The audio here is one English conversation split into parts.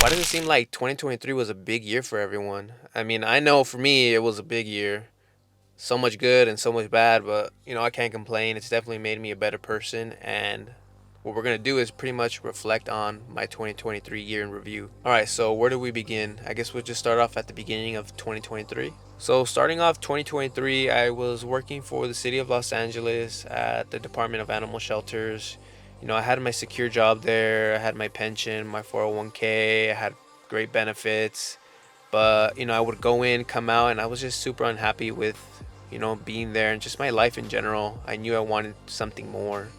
Why does it seem like 2023 was a big year for everyone? I mean, I know for me it was a big year. So much good and so much bad, but I can't complain. It's definitely made me a better person, and what we're going to do is pretty much reflect on my 2023 year in review. All right, so where do we begin? I guess we'll just start off at the beginning of 2023. So, starting off 2023, I was working for the city of Los Angeles at the Department of Animal Shelters. I had my secure job there, I had my pension, my 401k, I had great benefits. But, I would go in, come out, and I was just super unhappy with, being there and just my life in general. I knew I wanted something more.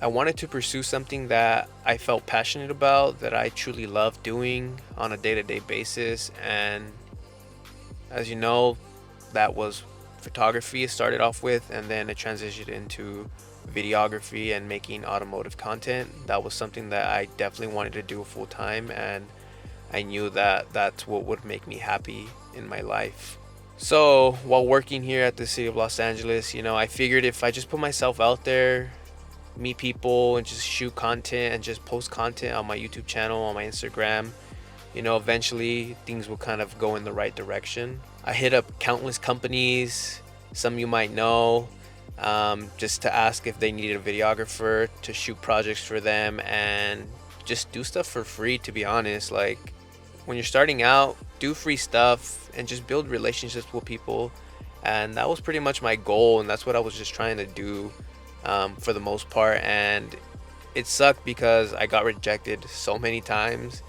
I wanted to pursue something that I felt passionate about, that I truly love doing on a day to day basis. And as you know, that was photography. It started off with, and then it transitioned into videography and making automotive content. That was something that I definitely wanted to do full time, and I knew that that's what would make me happy in my life. So while working here at the city of Los Angeles, I figured if I just put myself out there, meet people, and just shoot content and just post content on my YouTube channel, on my Instagram, eventually things will kind of go in the right direction. I hit up countless companies, some you might know, just to ask if they needed a videographer to shoot projects for them and just do stuff for free, to be honest. Like, when you're starting out, do free stuff and just build relationships with people. And that was pretty much my goal, and that's what I was just trying to do for the most part. And it sucked because I got rejected so many times.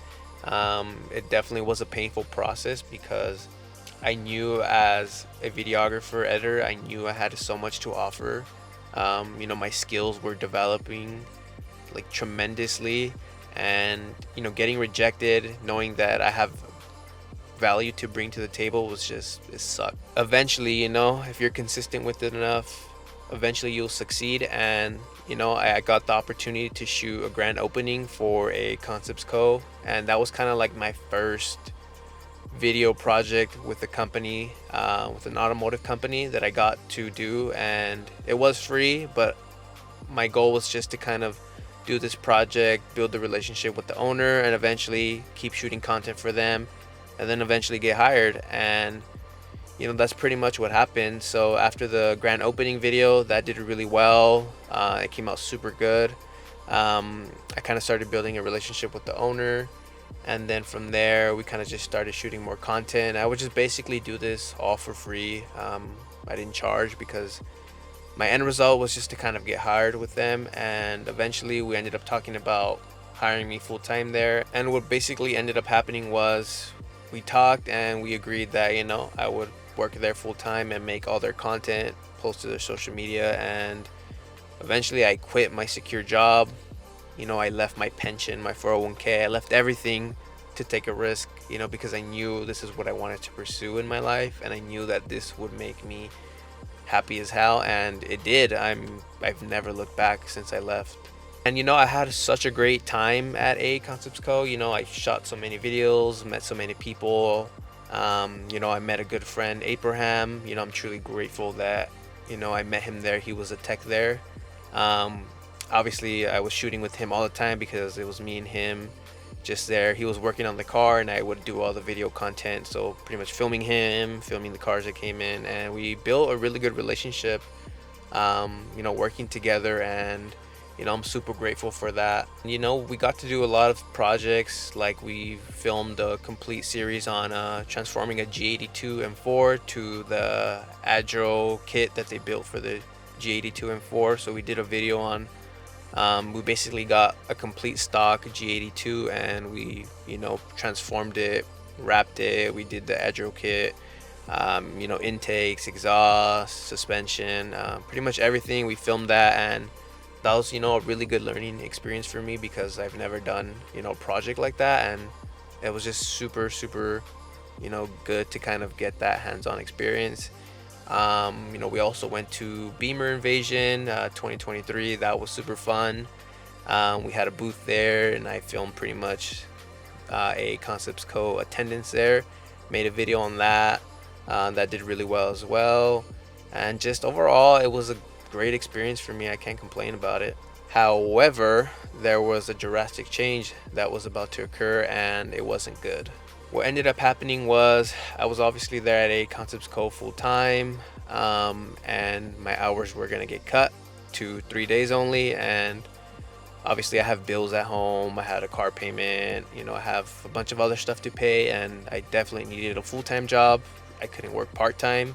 It definitely was a painful process because I knew as a videographer, editor, I knew I had so much to offer. My skills were developing like tremendously, and getting rejected, knowing that I have value to bring to the table, was just, it sucked. Eventually, if you're consistent with it enough, eventually you'll succeed. And I got the opportunity to shoot a grand opening for a Concepts Co, and that was kind of like my first video project with a company, with an automotive company that I got to do. And it was free, but my goal was just to kind of do this project, build the relationship with the owner, and eventually keep shooting content for them, and then eventually get hired. And that's pretty much what happened. So after the grand opening video, that did really well. It came out super good. I kind of started building a relationship with the owner, and then from there we kind of just started shooting more content. I would just basically do this all for free. I didn't charge because my end result was just to kind of get hired with them, and eventually we ended up talking about hiring me full time there. And what basically ended up happening was we talked and we agreed that I would work there full time and make all their content, post to their social media. And eventually I quit my secure job. I left my pension, my 401k, I left everything to take a risk, because I knew this is what I wanted to pursue in my life, and I knew that this would make me happy as hell, and it did. I've never looked back since I left. And I had such a great time at A Concepts Co. I shot so many videos, met so many people. I met a good friend, Abraham. I'm truly grateful that I met him there. He was a tech there. Obviously I was shooting with him all the time because it was me and him just there. He was working on the car and I would do all the video content, so pretty much filming him, filming the cars that came in, and we built a really good relationship, working together. And I'm super grateful for that. We got to do a lot of projects, like we filmed a complete series on transforming a G82 M4 to the Agile kit that they built for the G82 M4. So we did a video on, we basically got a complete stock G82 and we transformed it, wrapped it. We did the Agile kit, intakes, exhaust, suspension, pretty much everything. We filmed that, and that was a really good learning experience for me because I've never done a project like that, and it was just super good to kind of get that hands-on experience. We also went to Beamer Invasion 2023. That was super fun. We had a booth there, and I filmed pretty much a Concepts Co attendance there. Made a video on that. That did really well as well. And just overall, it was a great experience for me. I can't complain about it. However, there was a drastic change that was about to occur, and it wasn't good. What ended up happening was I was obviously there at a Concepts Co full time, and my hours were gonna get cut to 3 days only. And obviously, I have bills at home. I had a car payment. I have a bunch of other stuff to pay, and I definitely needed a full-time job. I couldn't work part-time,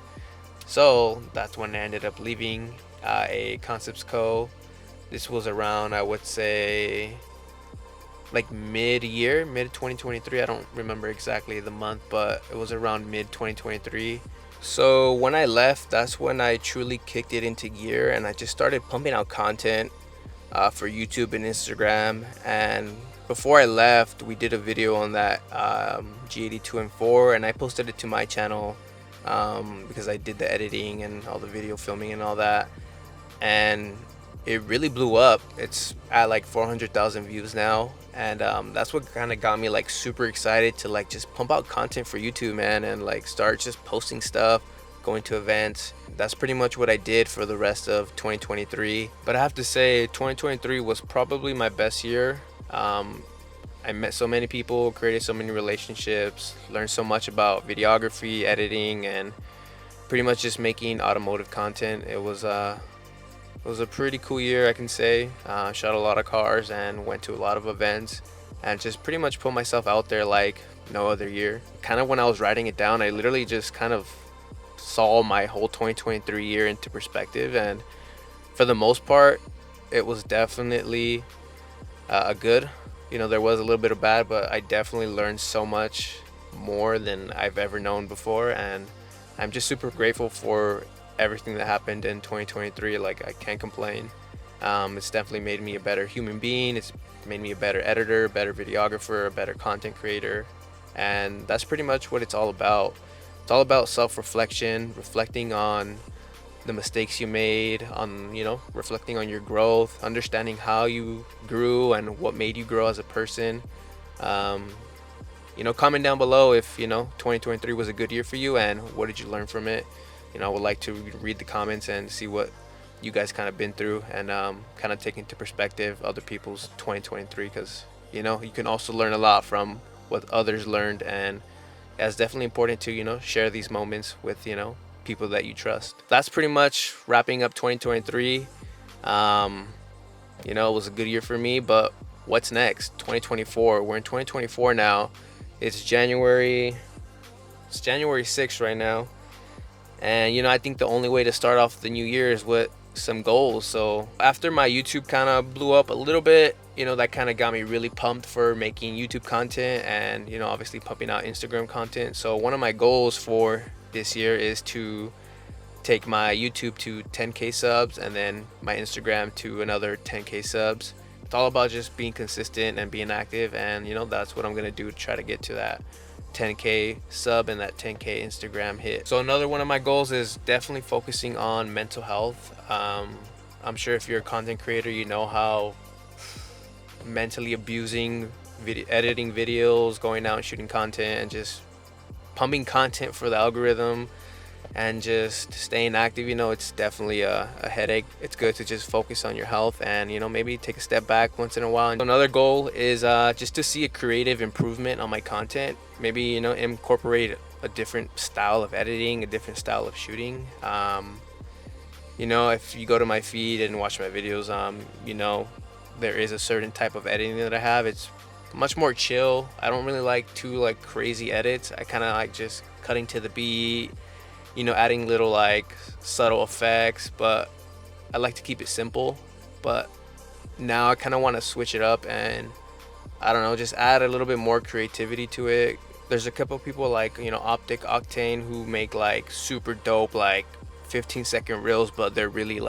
so that's when I ended up leaving a Concepts Co. This was around, I would say, like mid-year, mid 2023. I don't remember exactly the month, but it was around mid 2023. So when I left, that's when I truly kicked it into gear, and I just started pumping out content for YouTube and Instagram. And before I left, we did a video on that G82M4, and I posted it to my channel because I did the editing and all the video filming and all that, and it really blew up. It's at like 400,000 views now, and that's what kind of got me like super excited to like just pump out content for YouTube, man, and like start just posting stuff, going to events. That's pretty much what I did for the rest of 2023. But I have to say 2023 was probably my best year. I met so many people, created so many relationships, learned so much about videography, editing, and pretty much just making automotive content. It was a pretty cool year, I can say. Shot a lot of cars and went to a lot of events, and just pretty much put myself out there like no other year. Kind of when I was writing it down, I literally just kind of saw my whole 2023 year into perspective, and for the most part, it was definitely a good. There was a little bit of bad, but I definitely learned so much more than I've ever known before, and I'm just super grateful for everything that happened in 2023. Like, I can't complain. It's definitely made me a better human being. It's made me a better editor, better videographer, a better content creator, and that's pretty much what it's all about. It's all about self-reflection, reflecting on the mistakes you made, on reflecting on your growth, understanding how you grew and what made you grow as a person. Comment down below if 2023 was a good year for you, and what did you learn from it. I would like to read the comments and see what you guys kind of been through, and kind of take into perspective other people's 2023, because you can also learn a lot from what others learned, and it's definitely important to share these moments with people that you trust. That's pretty much wrapping up 2023. It was a good year for me, but what's next? 2024. We're in 2024 now. It's January 6th right now, and I think the only way to start off the new year is with some goals. So after my YouTube kind of blew up a little bit, that kind of got me really pumped for making YouTube content, and obviously pumping out Instagram content. So one of my goals for this year is to take my YouTube to 10k subs, and then my Instagram to another 10k subs. It's all about just being consistent and being active, and that's what I'm gonna do to try to get to that 10k sub and that 10k Instagram hit. So another one of my goals is definitely focusing on mental health. I'm sure if you're a content creator, you know how mentally abusing editing videos, going out and shooting content, and just pumping content for the algorithm, and just staying active, it's definitely a headache. It's good to just focus on your health, and maybe take a step back once in a while. Another goal is just to see a creative improvement on my content. Maybe incorporate a different style of editing, a different style of shooting. If you go to my feed and watch my videos, there is a certain type of editing that I have. It's much more chill. I don't really like too crazy edits. I kind of like just cutting to the beat, adding little subtle effects, but I like to keep it simple. But now I kind of want to switch it up, and I don't know, just add a little bit more creativity to it. There's a couple people Optic Octane who make super dope 15-second reels, but they're really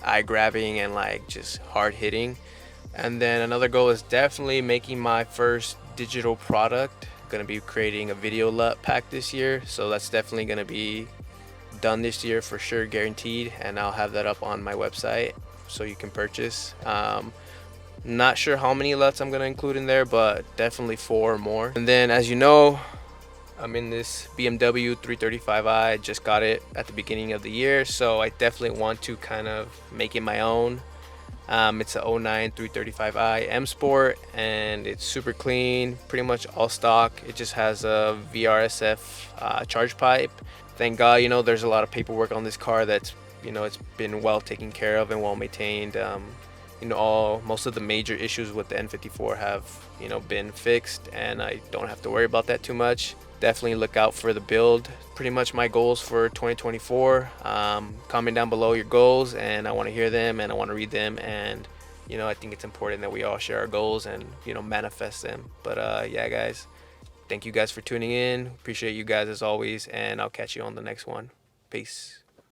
eye-grabbing and just hard-hitting. And then another goal is definitely making my first digital product. Gonna be creating a video LUT pack this year, so that's definitely gonna be done this year for sure, guaranteed, and I'll have that up on my website so you can purchase. Not sure how many LUTs I'm gonna include in there, but definitely 4 or more. And then, as you know, I'm in this BMW 335i. I just got it at the beginning of the year, so I definitely want to kind of make it my own. It's a '09 335i M Sport, and it's super clean, pretty much all stock. It just has a VRSF charge pipe. Thank God, there's a lot of paperwork on this car that's, it's been well taken care of and well maintained. All most of the major issues with the N54 have, been fixed, and I don't have to worry about that too much. Definitely look out for the build. Pretty much my goals for 2024. Comment down below your goals, and I want to hear them and I want to read them. And I think it's important that we all share our goals and manifest them. But yeah, guys, thank you guys for tuning in. Appreciate you guys as always, and I'll catch you on the next one. Peace.